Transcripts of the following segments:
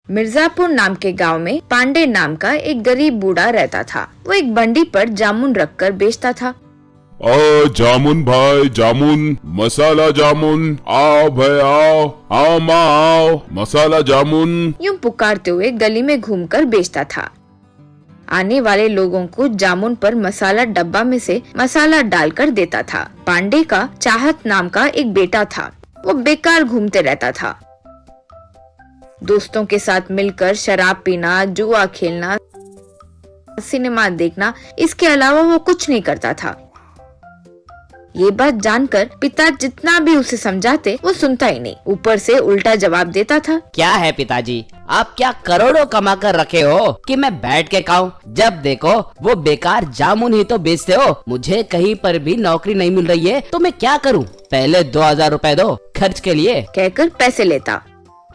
मिर्जापुर नाम के गांव में पांडे नाम का एक गरीब बूढ़ा रहता था। वो एक बंडी पर जामुन रखकर बेचता था। जामुन भाई जामुन, मसाला जामुन, आओ भाई आओ, आओ माँ आओ, मसाला जामुन। यूं पुकारते हुए गली में घूमकर बेचता था। आने वाले लोगों को जामुन पर मसाला डब्बा में से मसाला डालकर देता था। पांडे का चाहत नाम का एक बेटा था। वो बेकार घूमते रहता था। दोस्तों के साथ मिलकर शराब पीना, जुआ खेलना, सिनेमा देखना, इसके अलावा वो कुछ नहीं करता था। ये बात जानकर पिता जितना भी उसे समझाते वो सुनता ही नहीं, ऊपर से उल्टा जवाब देता था। क्या है पिताजी, आप क्या करोड़ों कमा कर रखे हो कि मैं बैठ के खाऊं? जब देखो वो बेकार जामुन ही तो बेचते हो। मुझे कहीं पर भी नौकरी नहीं मिल रही है तो मैं क्या करूं? पहले 2000 रुपए दो खर्च के लिए, कहकर पैसे लेता।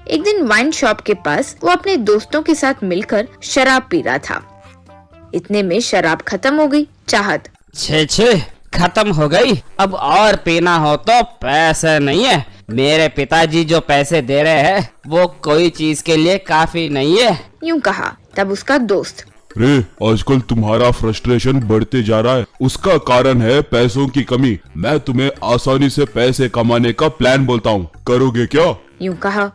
एक दिन वाइन शॉप के पास वो अपने दोस्तों के साथ मिलकर शराब पी रहा था। इतने में शराब खत्म हो गई। चाहत, छे खत्म हो गई, अब और पीना हो तो पैसे नहीं है। मेरे पिताजी जो पैसे दे रहे हैं वो कोई चीज के लिए काफी नहीं है, यूं कहा। तब उसका दोस्त, रे आजकल तुम्हारा फ्रस्ट्रेशन बढ़ते जा रहा है, उसका कारण है पैसों की कमी। मैं तुम्हें आसानी से पैसे कमाने का प्लान बोलता हूँ, करोगे क्या? यूं कहा।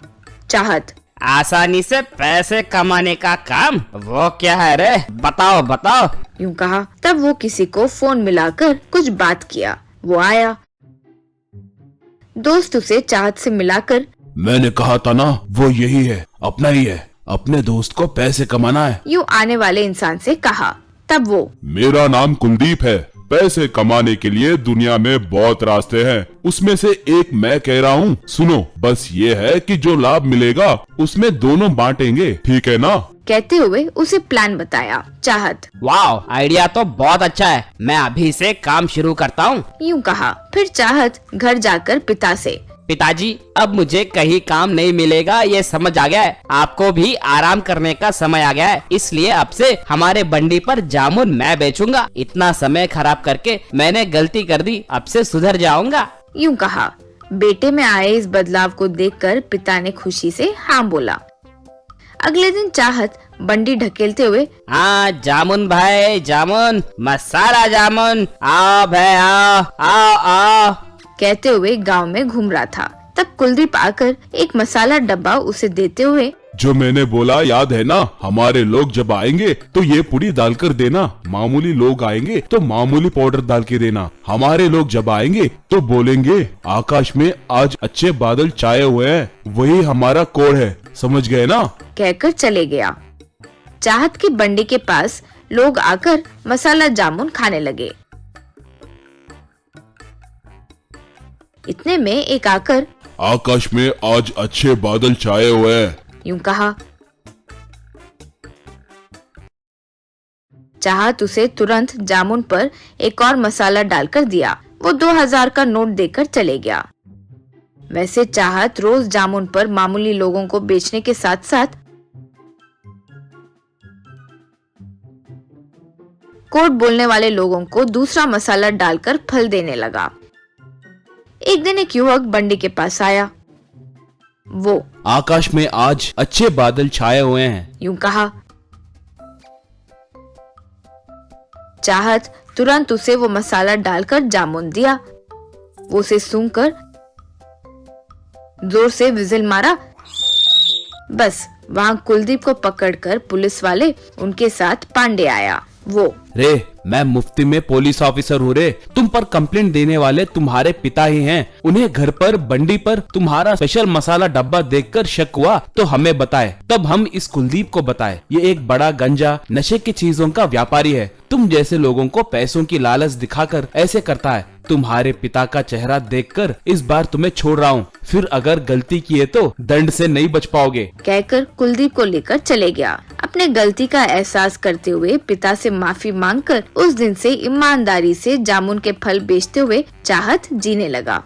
चाहत, आसानी से पैसे कमाने का काम वो क्या है रे? बताओ बताओ, यूं कहा। तब वो किसी को फोन मिलाकर कुछ बात किया। वो आया। दोस्त उसे चाहत से मिलाकर, मैंने कहा था ना वो यही है, अपना ही है, अपने दोस्त को पैसे कमाना है, यूं आने वाले इंसान से कहा। तब वो, मेरा नाम कुलदीप है, पैसे कमाने के लिए दुनिया में बहुत रास्ते हैं, उसमें से एक मैं कह रहा हूँ, सुनो। बस ये है कि जो लाभ मिलेगा उसमें दोनों बांटेंगे, ठीक है ना? कहते हुए उसे प्लान बताया। चाहत, वाह आइडिया तो बहुत अच्छा है, मैं अभी से काम शुरू करता हूँ, यूं कहा। फिर चाहत घर जाकर पिता से, पिताजी अब मुझे कहीं काम नहीं मिलेगा, ये समझ आ गया है। आपको भी आराम करने का समय आ गया है, इसलिए अब से हमारे बंडी पर जामुन मैं बेचूंगा। इतना समय खराब करके मैंने गलती कर दी, अब से सुधर जाऊंगा, यूं कहा। बेटे में आए इस बदलाव को देखकर पिता ने खुशी से हाँ बोला। अगले दिन चाहत बंडी ढकेलते हुए, हाँ जामुन भाई जामुन, मसाला जामुन, आओ भाई आओ आओ आओ, कहते हुए गांव में घूम रहा था। तब कुलदीप आकर एक मसाला डब्बा उसे देते हुए, जो मैंने बोला याद है ना, हमारे लोग जब आएंगे तो ये पुड़ी डालकर देना, मामूली लोग आएंगे तो मामूली पाउडर डाल के देना, हमारे लोग जब आएंगे तो बोलेंगे आकाश में आज अच्छे बादल छाए हुए हैं, वही हमारा कोड है, समझ गए ना? कहकर चले गया। चाहत की बंडी के पास लोग आकर मसाला जामुन खाने लगे। इतने में एक आकर, आकाश में आज अच्छे बादल छाए हुए हैं, यूं कहा। चाहत उसे तुरंत जामुन पर एक और मसाला डालकर दिया। वो 2000 का नोट देकर चले गया। वैसे चाहत रोज जामुन पर मामूली लोगों को बेचने के साथ साथ कोड बोलने वाले लोगों को दूसरा मसाला डालकर फल देने लगा। एक दिन एक युवक बंडी के पास आया। वो, आकाश में आज अच्छे बादल छाए हुए हैं, यूं कहा। चाहत तुरंत उसे वो मसाला डालकर जामुन दिया। वो उसे सूंघकर जोर से विजिल मारा। बस वहाँ कुलदीप को पकड़कर पुलिस वाले उनके साथ पांडे आया। वो, रे मैं मुफ्ती में पुलिस ऑफिसर हूँ रे, तुम पर कंप्लेंट देने वाले तुम्हारे पिता ही हैं। उन्हें घर पर बंडी पर तुम्हारा स्पेशल मसाला डब्बा देखकर शक हुआ तो हमें बताए, तब हम इस कुलदीप को बताए। ये एक बड़ा गंजा नशे की चीजों का व्यापारी है, तुम जैसे लोगों को पैसों की लालच दिखाकर ऐसे करता है। तुम्हारे पिता का चेहरा देखकर इस बार तुम्हें छोड़ रहा हूँ, फिर अगर गलती किए तो दंड से नहीं बच पाओगे, कहकर कुलदीप को लेकर चले गया। अपने गलती का एहसास करते हुए पिता से माफी मांगकर उस दिन से ईमानदारी से जामुन के फल बेचते हुए चाहत जीने लगा।